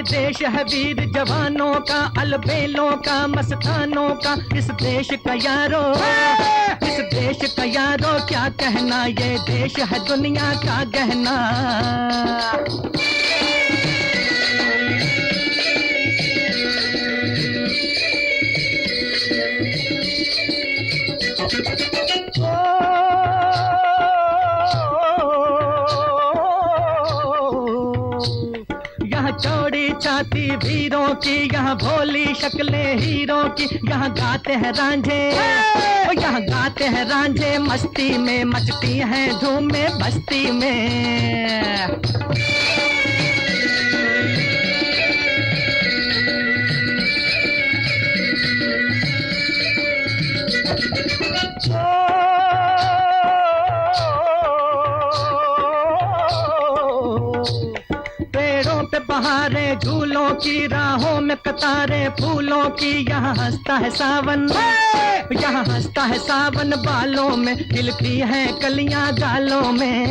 देश है वीर जवानों का, अलबेलों का, मस्तानों का। इस देश का यारो, इस देश का यारो क्या कहना, ये देश है दुनिया का गहना। चौड़ी छाती वीरों की, यहाँ भोली शक्लें हीरों की। यहाँ गाते हैं रांझे, यहाँ गाते हैं रांझे मस्ती में, मचती हैं धूमें बस्ती में। बहारे झूलों की, राहों में कतारें फूलों की। यहाँ हंसता है सावन, यहाँ हंसता है सावन बालों में, खिलती हैं कलियां गालों में।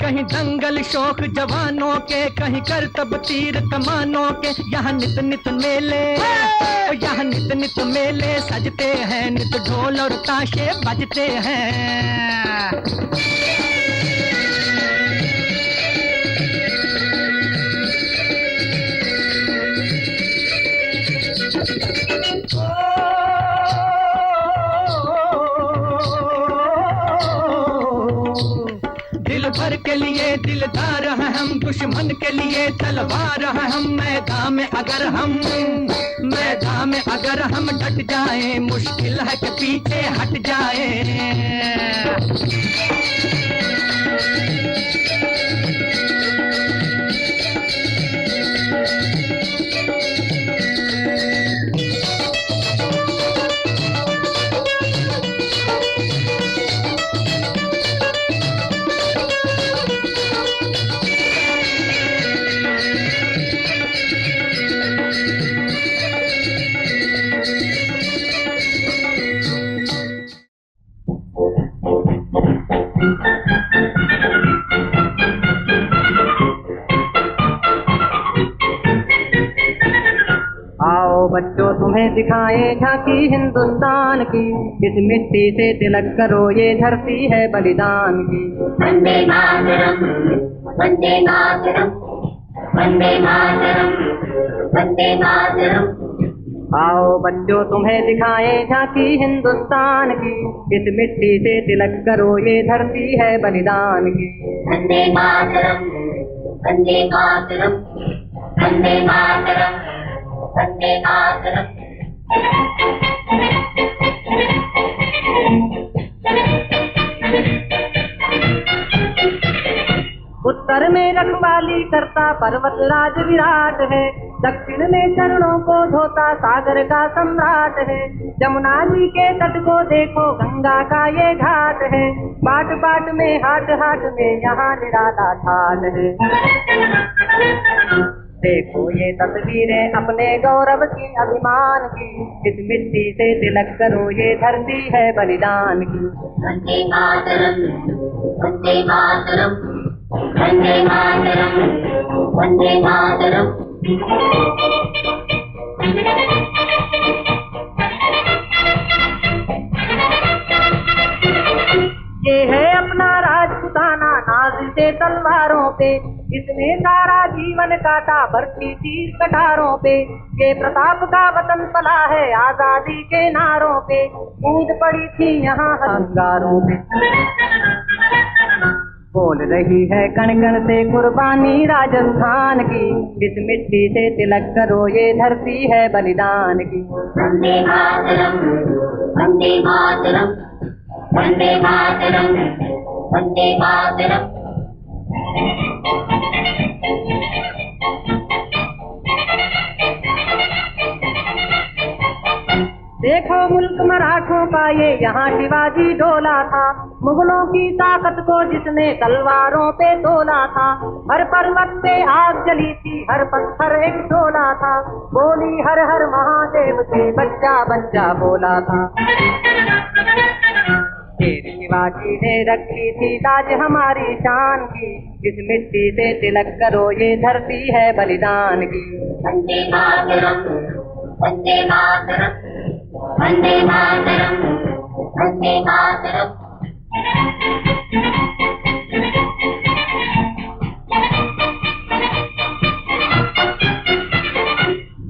कहीं दंगल शौक जवानों के, कहीं करतब तीर कमानों के। यहाँ नित नित मेले, यहाँ नित नित मेले सजते हैं, नित ढोल और ताशे बजते हैं। दिल भर के लिए दिलदार हैं हम, दुश्मन के लिए तलवार हैं हम। मैदान में अगर हम, मैदान में अगर हम डट जाएं, मुश्किल है कि पीछे हट जाएं। बच्चों तुम्हें दिखाएं झांकी हिंदुस्तान की, इस मिट्टी से तिलक करो ये धरती है बलिदान की। वंदे मातरम, वंदे मातरम, वंदे मातरम, वंदे मातरम। आओ बच्चों तुम्हें दिखाएं झांकी हिंदुस्तान की, इस मिट्टी से तिलक करो ये धरती है बलिदान की। वंदे मातरम, वंदे मातरम, वंदे मातरम, वंदे मातरम। उत्तर में रखवाली करता पर्वत राज विराट है, दक्षिण में चरणों को धोता सागर का सम्राट है। जमुना जी के तट को देखो गंगा का ये घाट है, बाट बाट में हाट हाट में यहाँ निराला ठाट है। देखो ये तस्वीरें अपने गौरव की अभिमान की, इस मिट्टी से तिलक करो ये धरती है बलिदान की। वंदे मातरम, वंदे मातरम, वंदे मातरम, वंदे मातरम। ये है अपना राजपुताना नाज से तलवारों पे, इसने सारा जीवन काटा बरती तीर कटारों पे। ये प्रताप का वतन पला है आजादी के नारों पे, कूद पड़ी थी यहाँ अंगारों पे। बोल रही है कण कण से कुर्बानी राजस्थान की, इस मिट्टी से तिलक करो ये धरती है बलिदान की। वंदे मातरम, वंदे मातरम, वंदे मातरम, वंदे मातरम। देखो मुल्क मराठों का ये यहाँ शिवाजी डोला था, मुगलों की ताकत को जिसने तलवारों पे तोला था। हर पर्वत पे आग जली थी, हर पत्थर एक शोला था, बोली हर हर महादेव के बच्चा बच्चा बोला था। शेर शिवाजी ने रखी थी लाज हमारी शान की, इस मिट्टी से तिलक करो ये धरती है बलिदान की। वंदे मातरम, वंदे मातरम, वंदे मातरम, वंदे मातरम।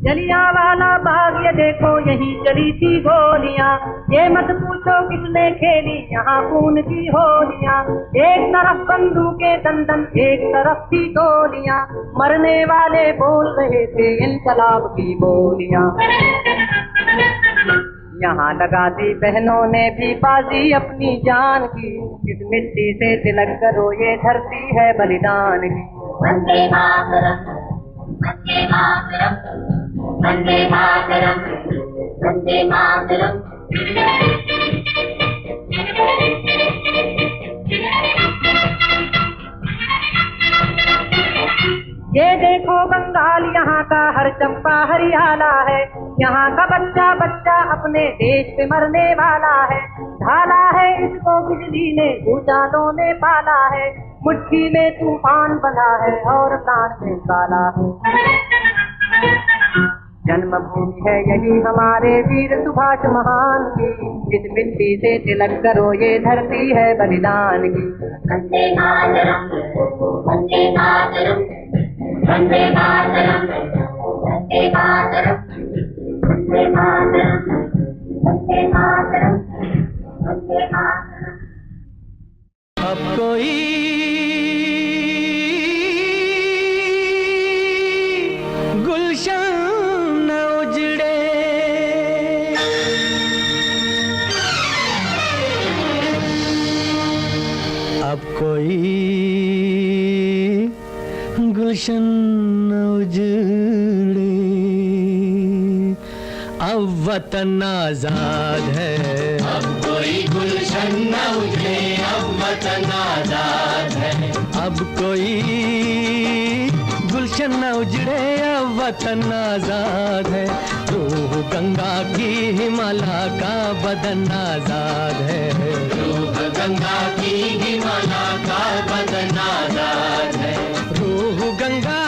जलियांवाला बाग ये देखो यहीं चली थी गोलियां, ये मत पूछो किसने खेली यहाँ खून की होलियां। एक तरफ बंदूकें दंदन एक तरफ थी गोलियां, मरने वाले बोल रहे थे इनकलाब की बोलियां। यहाँ लगा दी बहनों ने भी बाजी अपनी जान की, इस मिट्टी से तिलक करो ये धरती है बलिदान की। वंदे मातरम, वंदे मातरम, वंदे मातरम, वंदे मातरम। ये देखो बंगाल यहाँ का हर चंपा हरियाला है, यहाँ का बच्चा बच्चा अपने देश पे मरने वाला है। ढाला है इसको बिजली ने भूचालों ने पाला है, मुट्ठी में तूफान बना है और प्राण में काला है। जन्मभूमि है यही हमारे वीर सुभाष महान की, इस मिट्टी से तिलक करो ये धरती है बलिदान की। वंदे मातरम, वंदे मातरम, वंदे मातरम, वंदे मातरम, वंदे मातरम, वंदे मातरम, वंदे मातरम। अब कोई गुलशन न उजड़े, अब कोई गुलशन न उजड़े, अब वतन आजाद है। अब कोई गुलशन न उजड़े, अब वतन आजाद है। अब कोई गुलशन न उजड़े, अब वतन आजाद है। रूह गंगा की हिमालय का बदन आजाद है। रूह गंगा की हिमालय का बदन आजाद है। रूह गंगा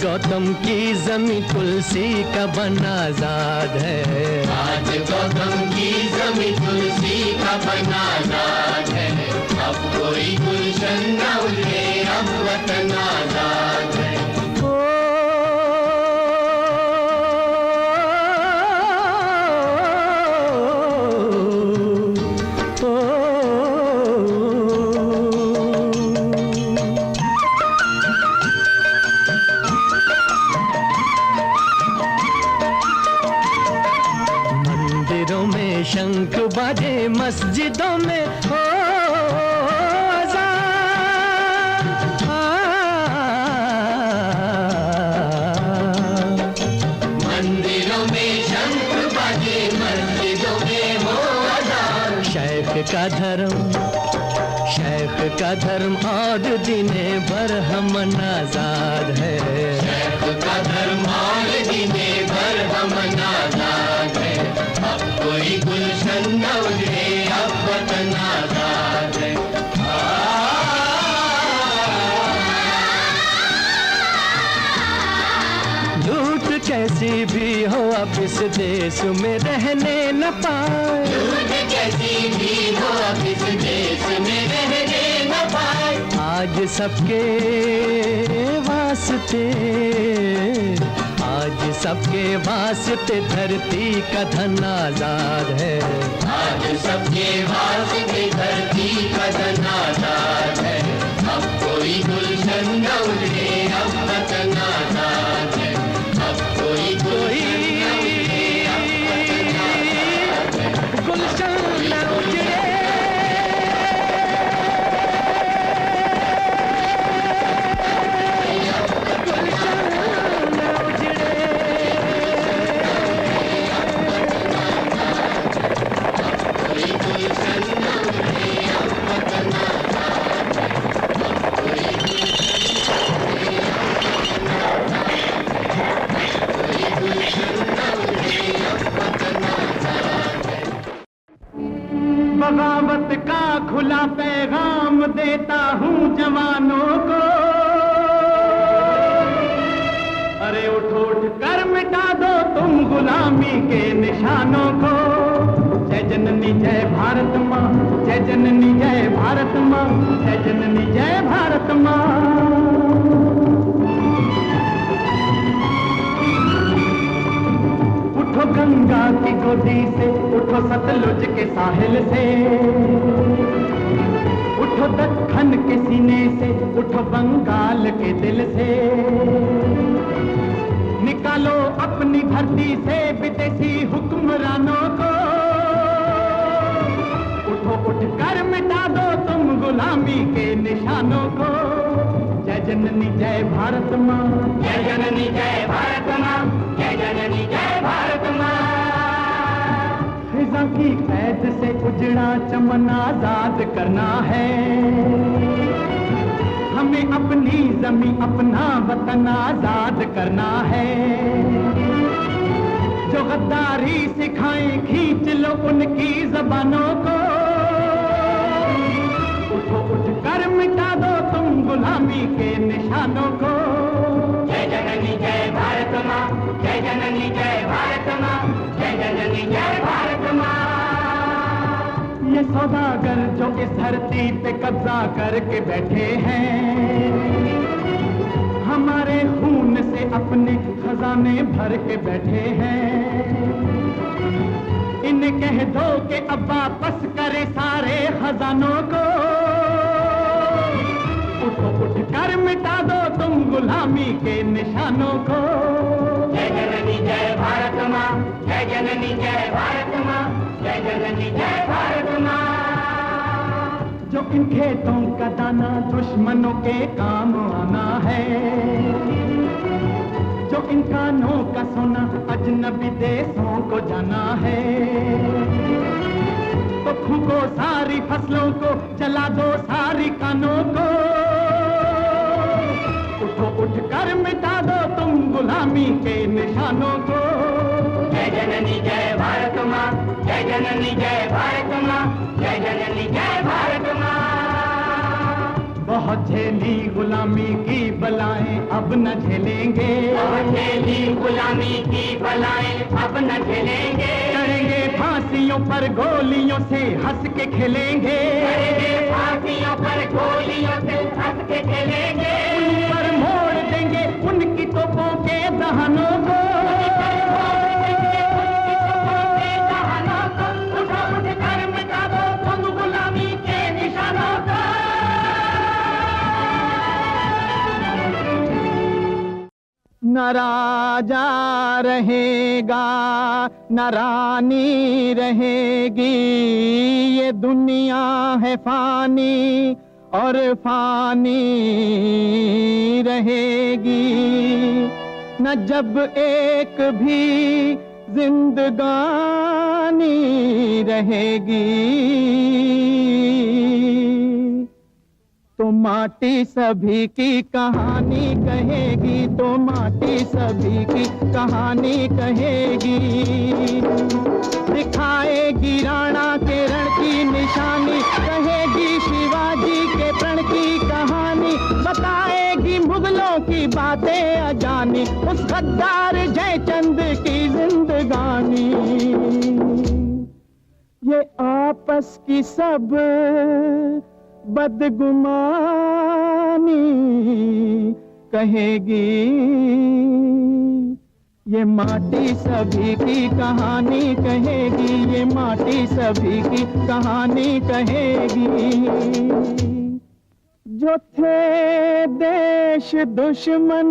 गौतम की जमी तुलसी का बन आजाद है। आज गौतम की जमी तुलसी का बन आजाद है। अब कोई गुलशन न उजड़े, अब वतन आजाद है। शंख बाजे मस्जिदों में हो मंदिरों में शंख बाजे मस्जिदों में हो अज़ान। शेख का धर्म और दिने भर हम आजाद है। शेख का धर्म और दिने भर हम आजाद है। अब कोई गुलशन न उजड़े, अब वतन कैसी भी हो अब इस देश में रहने न पाए, युद्ध कैसी भी हो अब इस देश में रहने न पाए। आज सबके वास्ते, आज सबके वास्ते धरती का धन आजाद है, आज सबके वास्ते धरती का धन आजाद है। अब कोई गुलशन न उजड़े, अब वतन आजाद है। अब कोई गुलशन न उजड़े, बगावत का खुला पैगाम देता हूँ जवानों को। अरे उठ उठ कर मिटा दो तुम गुलामी के निशानों को। जय जननी जय भारत माँ, जय जननी जय भारत माँ, जय जननी जय भारत माँ। उठो गंगा की गोदी से, उठो सतलुज के साहिल से, उठो दक्खन के सीने से, उठो बंगाल के दिल से। निकालो अपनी धरती से विदेशी हुक्मरानों को। उठो उठ कर मिटा दो तुम गुलामी के निशानों को। जय जननी जय भारत माँ, जय जननी जय भारत माँ, जय जननी जय भारत माँ। फिजा की कैद से उजड़ा चमन आजाद करना है। हमें अपनी जमीन अपना वतन आजाद करना है। जो गद्दारी सिखाएं खींच लो उनकी जबानों को। उठो उठ कर मिटा दो तुम गुलामी के निशानों को। जय जननी जय भारत माँ, जय जननी जय भारत माँ, जय जननी जय भारत माँ। ये सौदागर जो इस धरती पे कब्जा करके बैठे हैं, हमारे खून से अपने खजाने भर के बैठे हैं। इन्हें कह दो कि अब वापस करे सारे खजानों को। उठो उठ कर मिटा दो तुम गुलामी के निशानों को। जय जननी जय भारत माँ, जय जननी जय भारत माँ, जय जननी जय भारत माँ। जो इन खेतों का दाना दुश्मनों के काम आना है, जो इन कानों का सोना अजनबी देशों को जाना है, तो फूको सारी फसलों को, जला दो सारी कानों को। उठो उठ कर मिटा दो तुम गुलामी के निशानों को। जय जननी जय भारत माँ, जय जननी जय भारत माँ, जय जननी जय भारत माँ। बहुत झेली गुलामी की बलाएं अब न झेलेंगे, बहुत झेली गुलामी की बलाएं अब न झेलेंगे। चढ़ेंगे फांसियों पर गोलियों से हंस के खेलेंगे, चढ़ेंगे फांसियों पर गोलियों से हंस के खेलेंगे। उन पर मोड़ देंगे उनकी तोपों के दहनों को। न राजा रहेगा न रानी रहेगी, ये दुनिया है फानी और फानी रहेगी। न जब एक भी जिंदगानी रहेगी, तो माटी सभी की कहानी कहेगी, तो माटी सभी की कहानी कहेगी। दिखाएगी राणा के रण की निशानी, कहेगी शिवाजी के प्रण की कहानी, बताएगी मुगलों की बातें अजानी, उस गद्दार जयचंद की जिंदगानी। ये आपस की सब बदगुमानी कहेगी, ये माटी सभी की कहानी कहेगी, ये माटी सभी की कहानी कहेगी। जो थे देश दुश्मन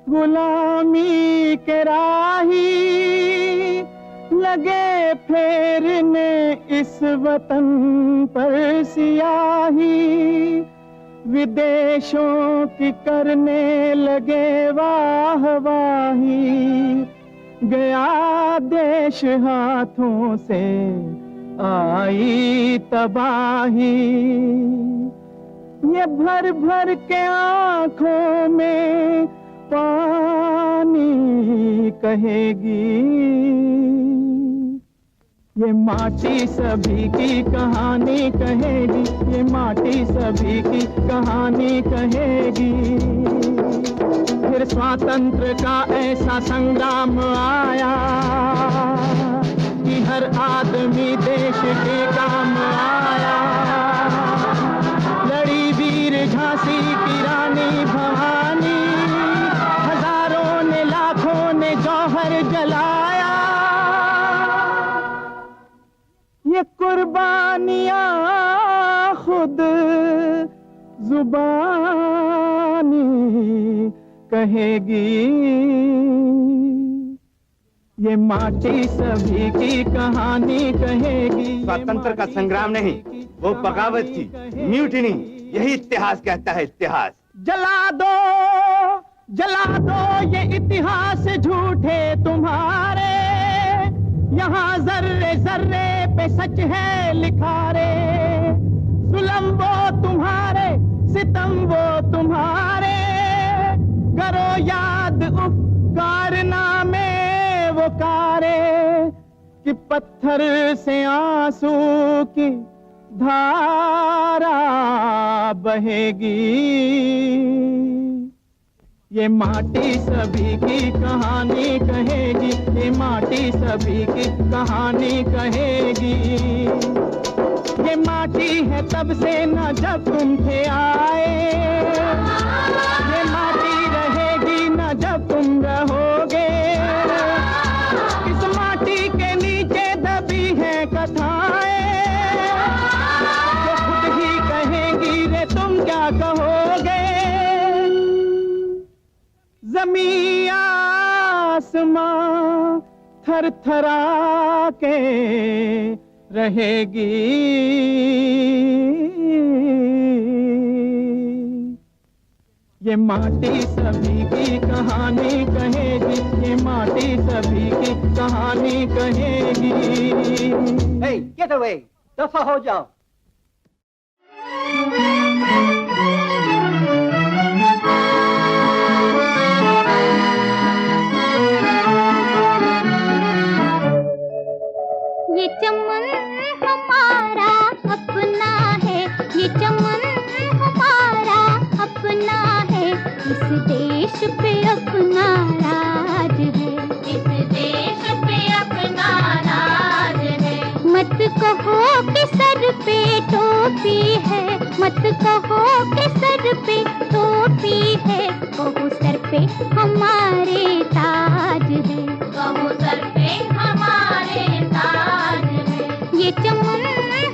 गुलामी के राही, लगे फेरने इस वतन पर सियाही, विदेशों की करने लगे वाहवाही, गया देश हाथों से आई तबाही। ये भर भर के आंखों में पानी कहेगी, ये माटी सभी की कहानी कहेगी, ये माटी सभी की कहानी कहेगी। फिर स्वातंत्र का ऐसा संग्राम आया कि हर आदमी देश के काम आया। लड़ी वीर झांसी की रानी भवानी, हजारों ने लाखों ने जौहर जलाया। ये कुर्बानियां खुद जुबानी कहेगी, ये माटी सभी की कहानी कहेगी। स्वतंत्र का संग्राम नहीं, वो बगावत की म्यूटिनी, यही इतिहास कहता है। इतिहास जला दो ये इतिहास झूठे तुम्हारे, यहाँ जर्रे जर्रे पे सच है लिखा रे। जुल्म वो तुम्हारे, सितम वो तुम्हारे, करो याद उफ कारनामे वो कारे, कि पत्थर से आंसू की धारा बहेगी। ये माटी सभी की कहानी कहेगी, ये माटी सभी की कहानी कहेगी। ये माटी है तब से न जब तुम थे आए, ये माटी रहेगी न जब तुम रहोगे। इस माटी के नीचे दबी है कथाएं, जो खुद ही कहेंगी रे तुम क्या कहोगे। ज़मीं आसमां थरथरा के रहेगी। ये माटी सभी की कहानी कहेगी, ये माटी सभी की कहानी कहेगी। Hey, get away! दफा हो जाओ। ये चमन हमारा अपना है, ये चमन हमारा अपना है, इस देश पे अपना राज है, इस देश पे अपना राज है। मत कहो कि सर पे टोपी है, मत कहो कि सर पे टोपी है, कहो सर पे हमारे ताज है, कहो सर पे हमारे ताज है। ये चमन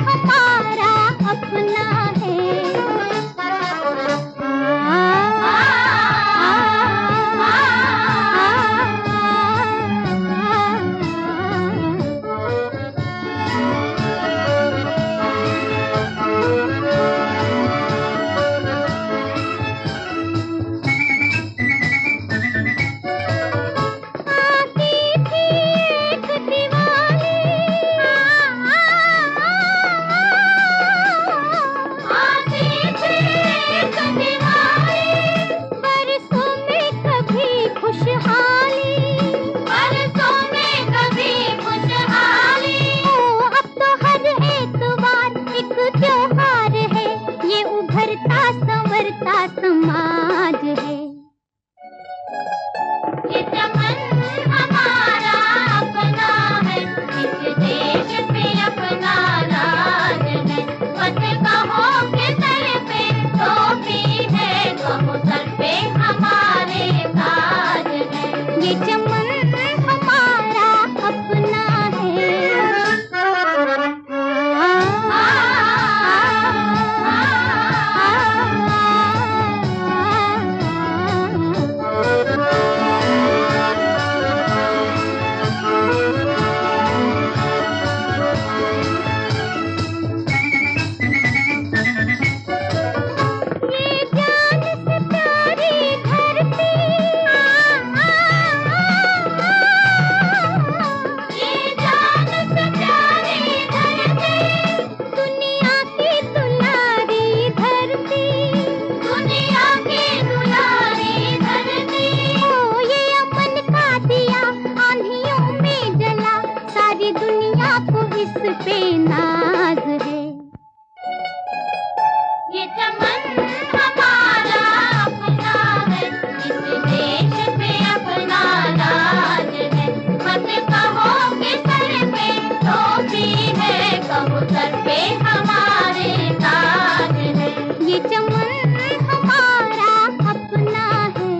हमारा अपना है। ये चमन हमारा अपना है। पे नाज है ये चमन हमारा अपना है, इस देश पे अपना राज है। मत कहो कि सर पे टोपी है, कहो सर पे हमारे ताज है। ये चमन हमारा अपना है।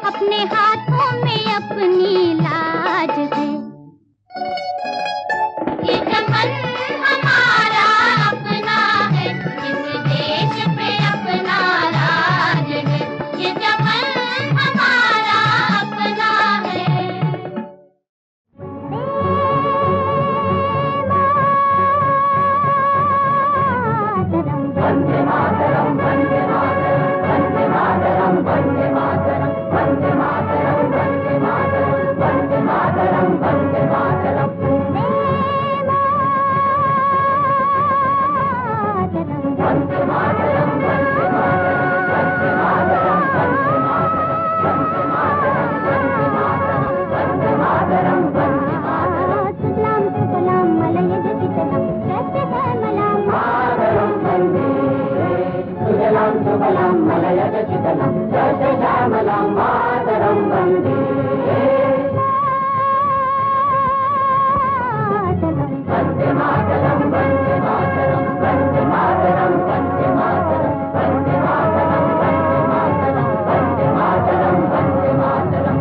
अपने हाथों में अपनी लाज है। ये चमन हमारा अपना है, इस देश पे अपना राज है। ये चमन हमारा अपना है। वंदे मातरम, वंदे मातरम, वंदे मातरम, वंदे मातरम, वंदे मातरम, वंदे मातरम, वंदे मातरम, वंदे मातरम। वंदे मातरम, वंदे मातरम, वंदे मातरम, वंदे मातरम, वंदे मातरम, वंदे मातरम, वंदे मातरम, वंदे मातरम। सुजलाम सुफलाम मलयज शीतलाम जय श्यामलाम मातरम वंदे। सुजलाम सुफलाम मलयज शीतलाम जय श्यामलाम मातरम वंदे। वंदे मातरम, वंदे मातरम, वंदे मातरम, वंदे मातरम, वंदे मातरम, वंदे मातरम, वंदे मातरम, वंदे मातरम।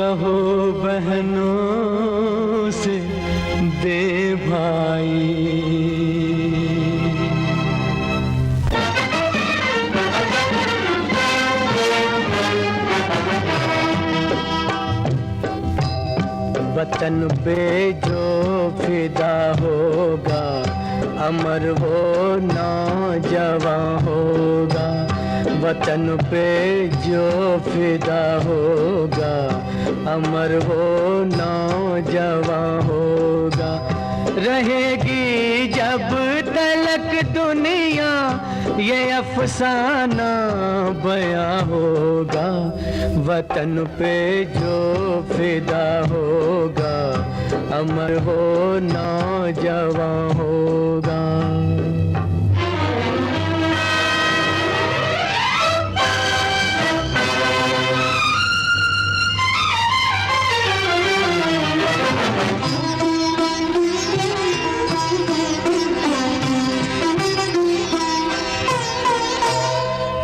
कहो बहनों से दे भाई। वतन पे जो फिदा होगा अमर वो नौजवान होगा। वतन पे जो फिदा होगा अमर वो नौजवान होगा। रहेगी जब तलक दुनिया ये अफसाना बयां होगा। वतन पे जो फिदा होगा अमर वो नौजवान होगा।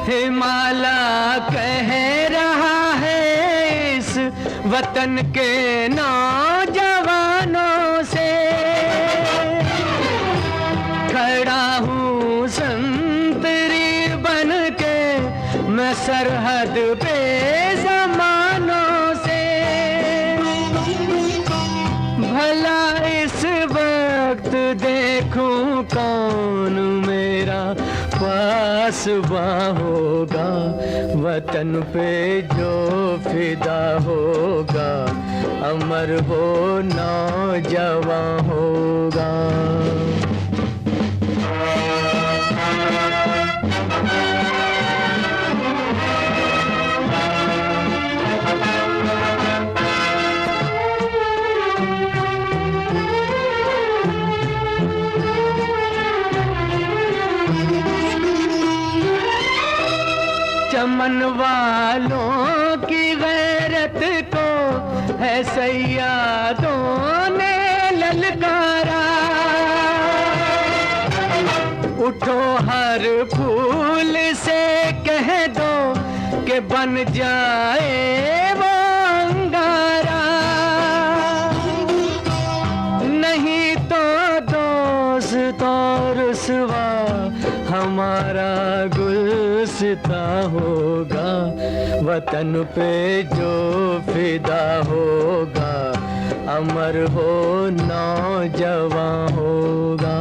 हिमाला कह रहा है इस वतन के नौजवानों से, खड़ा हूँ संतरी बन के मैं सरहद पे ज़मानों से। भला इस वक्त देखूं कौन मेरा पासवा होगा। वतन पे जो फिदा होगा अमर वो नौजवान होगा। चमन वालों की गैरत को है सैयादों ने ललकारा। उठो हर फूल से कह दो कि बन जाए वो अंगारा। नहीं तो दोस्त और रुसवा हमारा गुलसिता होगा। वतन पे जो फिदा होगा अमर हो नौजवान होगा।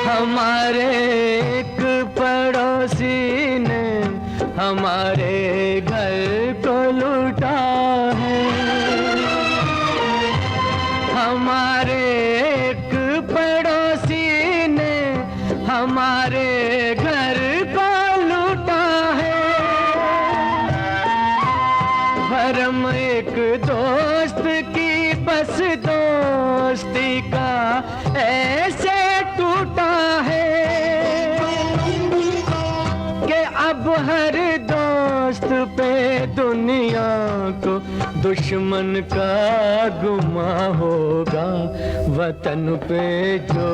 हमारे एक पड़ोसी ने हमारे घर को लूटा है। हमारे एक पड़ोसी ने हमारे घर को लूटा है। भरम एक दोस्त की बस दोस्ती का ऐसे टूटा है कि अब हर दोस्त पे दुनिया को दुश्मन का गुमा होगा। वतन पे जो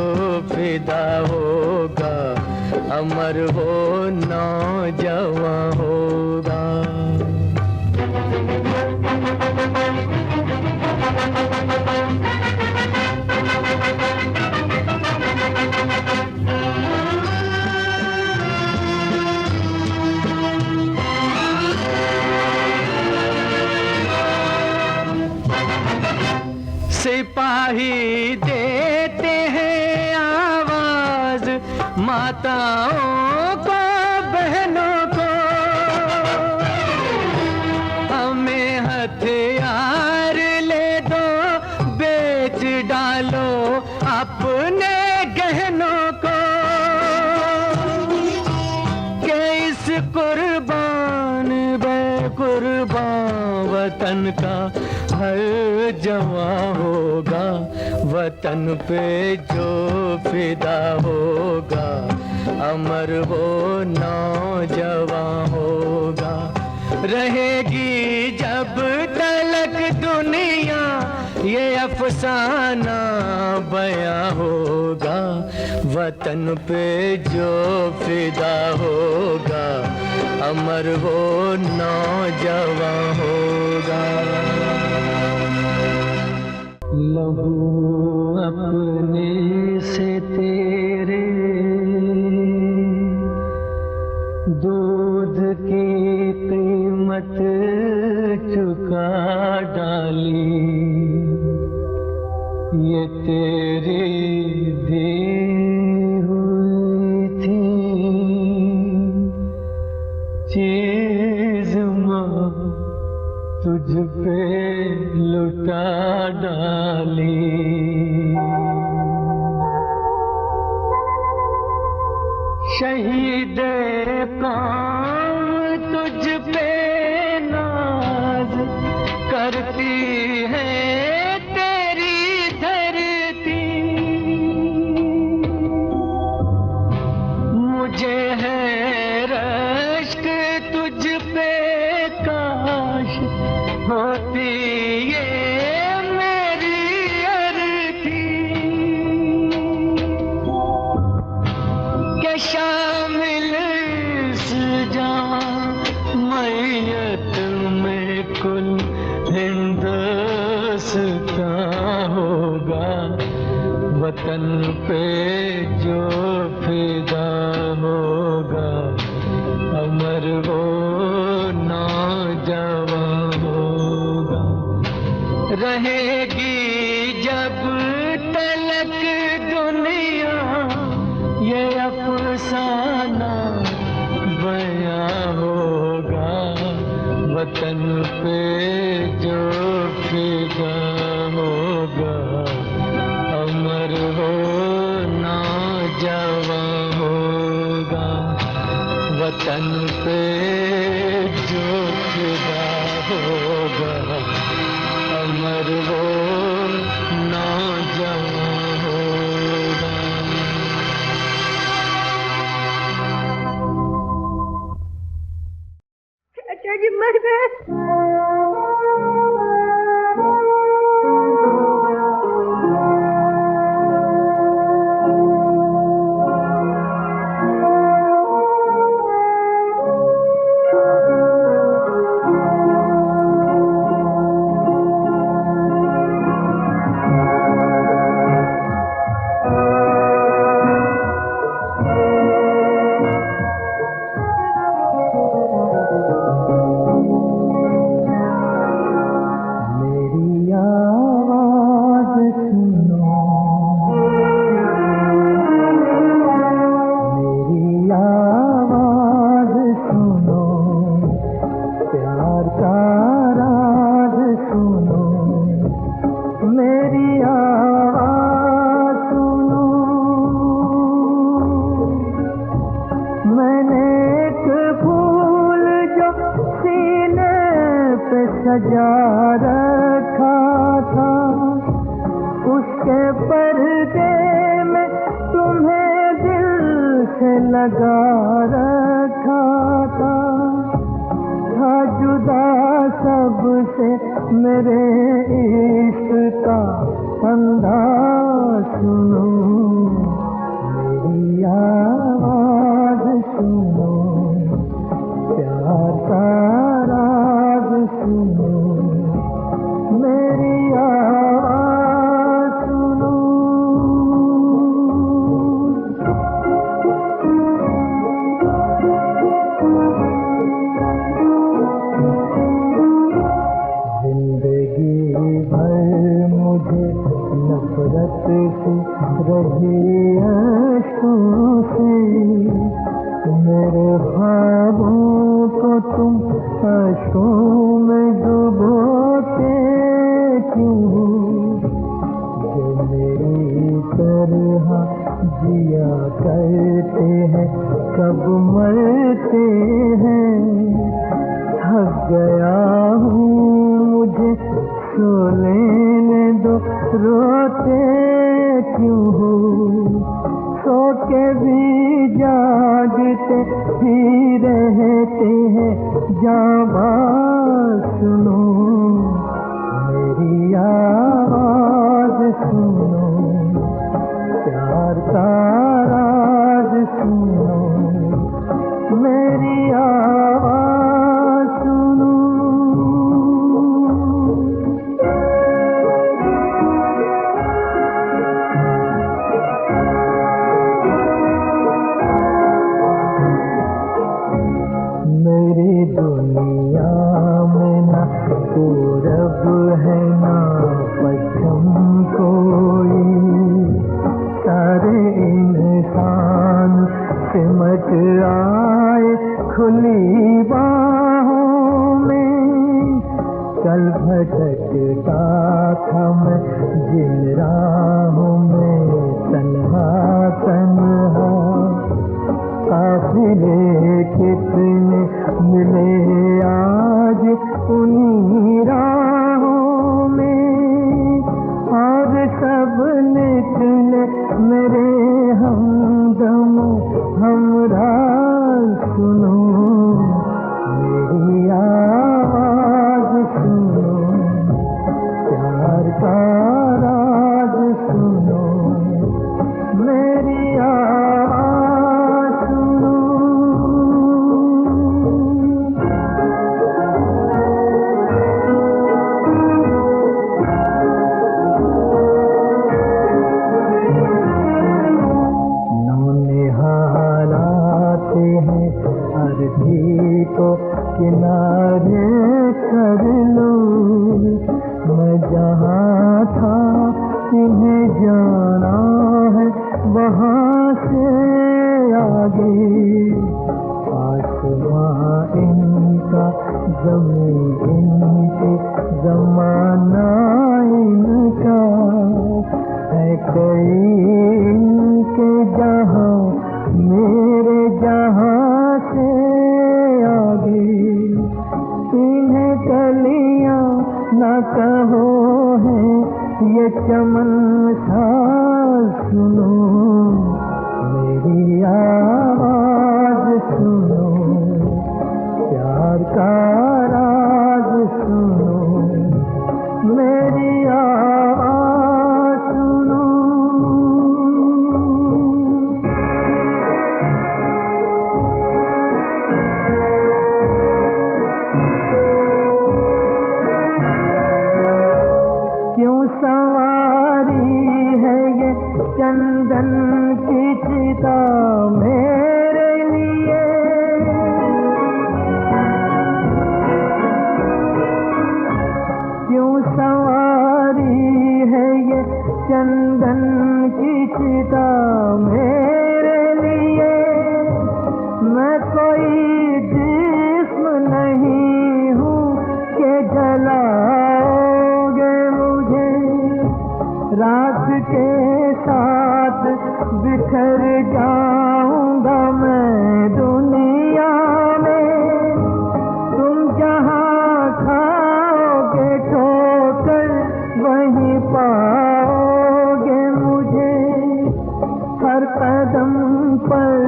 फिदा होगा अमर हो नौजवान होगा। सिपाही देते हैं आवाज माताओं को बहनों को। हमें हथियार ले दो बेच डालो अपने गहनों को। कि इस कुर्बान बेकुर्बान वतन का हर जवां होगा। वतन पे जो फिदा होगा अमर वो नौजवान होगा। रहेगी जब तलक दुनिया ये अफसाना बयां होगा। वतन पे जो फिदा होगा अमर वो नौजवान होगा। लहू अपने से तेरे दूध की कीमत चुका डाली। ये तेरी दी हुई थी चीज माँ तुझ पे लुटा डाली। शहीद कौम तुझ पे नाज करती है तेरी धरती। मुझे है रश्क तुझ पे काश होती ये मेरी अर्थी के शामिल इस जान मैयत में कुल हिंदुस्तान होगा। वतन पे जो फिदा होगा अमर वो नौजवान होगा। रहेगी जब तलक दुनिया ये अफसाना बयां होगा। वतन पे जो फिदा होगा अमर वो नौजवान होगा। वतन पे जो फिदा होगा अमर वो नौजवान होगा। चाचा जी मर गए। सजा रखा था उसके पर्दे में तुम्हें दिल से लगा रखा था जुदा सबसे मेरे इश्क का अंदाज सुनो मेरी आवाज सुनो प्यार का राज सुनो मेरी आवाज सुनो जिंदगी भर मुझे नफरत से रही अश्कों से मेरे ख्वाबों को तुम अश्कों में डुबोते क्यों जो मेरी तरह जिया करते हैं कब मरते हैं थक गया हूँ मुझे सो लेने दो रोते क्यों हो सो के भी जा रहते हैं जाबाज सुनो मेरी आवाज सुनो प्यार का राज सुनो मेरी आवाज सुनो मेरी दुनिया में ना पूरब है ना पश्चिम कोई सारे इंसान सिमट आए खुली बाहों में कल भटकता था मैं जिन राहों में तन्हा तन्हा काफिले कितने मिले आज उन्हीं राहों में और सब निकले मेरे हमदम हमराज सुनो मेरी आवाज सुनो प्यार का राज सुनो मेरी आवाज सुनो धरती को किनारे कर लूं मैं जहाँ था इन्हें जाना है वहाँ से आगे आसमां इनका ज़मीन इनकी ज़माना इनका है कई इनके जहाँ मेरे जहाँ से आगे इन्हें कलियां न कहो है ये चमन सा सुनो मेरी आवाज सुनो प्यार का राज सुनो मेरी आवाज सुनो सवारी है ये चंदन की चिता मेरे लिए क्यों सवारी है ये चंदन की चिता मेरे लिए मैं कोई जिस्म नहीं हूँ के जलाओगे मुझे रात के साथ बिखर जाऊंगा मैं दुनिया में तुम जहाँ खाओगे ठोकर वहीं पाओगे मुझे हर कदम पर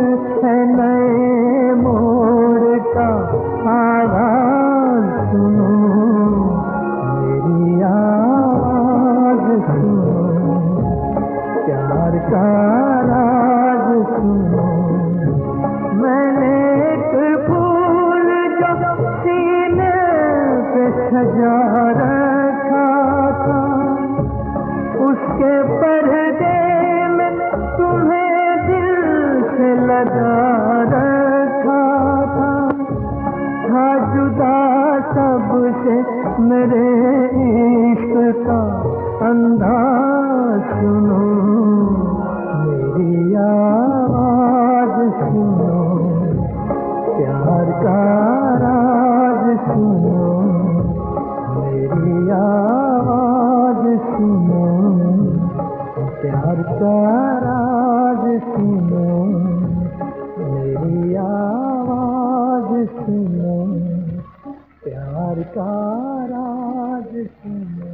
है नए मोड़ का आवाज सुनो मेरी आवाज सुनो प्यार का राज सुनो मैंने एक फूल जो सीने पे सजा रखा था उसके पर्दे में तुम्हें दिल से लगा रखा था जुदा सबसे मेरे इश्क का अंदाज सुनो मेरी आवाज सुनो प्यार का राज सुनो मेरी आवाज सुनो प्यार का राज सुनो मेरी आवाज सुनो प्यार का राज सुनो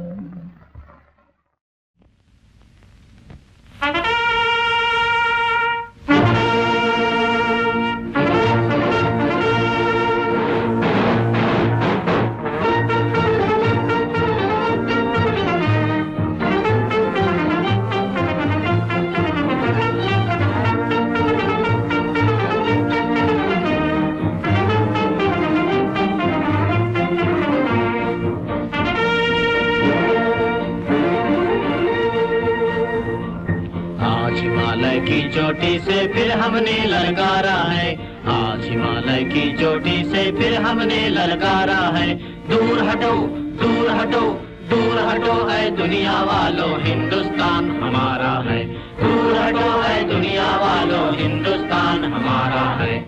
हिमालय की चोटी से फिर हमने ललकारा है, आज हिमालय की चोटी से फिर हमने ललकारा है। दूर हटो दूर हटो दूर हटो है दुनिया वालों, हिंदुस्तान हमारा है। दूर हटो है दुनिया वालों, हिंदुस्तान हमारा है।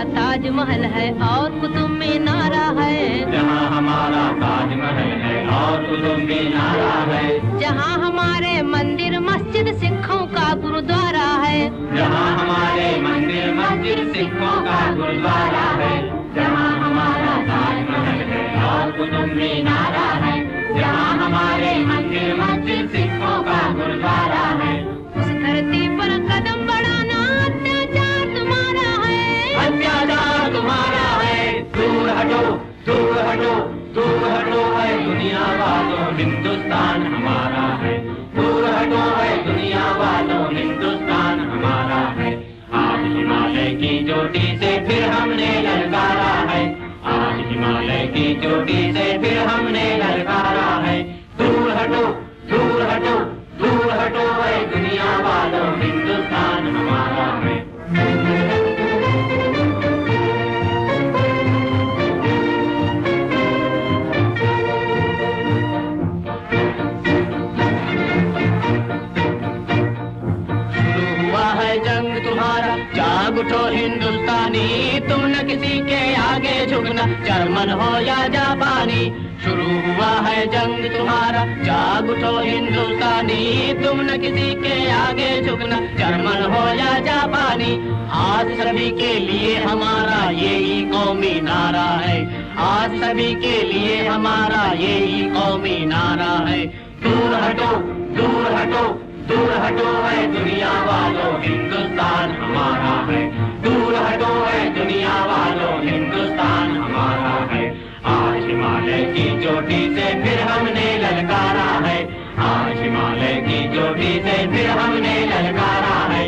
ताजमहल है और कुतुब मीनारा है, जहाँ हमारा ताजमहल है और कुतुब मीनारा है। जहाँ हमारे मंदिर मस्जिद सिखों का गुरुद्वारा है, जहाँ हमारे मंदिर मस्जिद सिखों का गुरुद्वारा है। जहाँ हमारा ताजमहल है और कुतुब मीनारा है, जहाँ हमारे मंदिर मस्जिद सिखों का गुरुद्वारा है। उस धरती पर कदम बढ़ाना अत्याचार तुम्हारा है, अत्याचार तुम्हारा है। दूर हटो दूर हटो दूर हटो है दुनिया वालों, हिंदुस्तान हमारा है। दूर हटो है दुनिया वालों, हिंदुस्तान हमारा है। आज हिमालय की चोटी से फिर हमने ललकारा है, आज हिमालय की चोटी से फिर हमने ललकारा है। दूर हटो दूर हटो दूर हटो है दुनिया वालों, हिंदुस्तान हमारा है। जाग उठो हिंदुस्तानी, तुम न किसी के आगे झुकना, जर्मन हो या जापानी। शुरू हुआ है जंग तुम्हारा, जाग उठो हिंदुस्तानी, तुम न किसी के आगे झुकना, जर्मन हो या जापानी। आज सभी के लिए हमारा यही कौमी नारा है, आज सभी के लिए हमारा यही कौमी नारा है। दूर हटो दूर हटो दूर हटो है दुनिया वालों, हिंदुस्तान हमारा है। दूर हटो है दुनिया वालों, हिंदुस्तान हमारा है। आज हिमालय की चोटी से फिर हमने ललकारा है, आज हिमालय की चोटी से फिर हमने ललकारा है।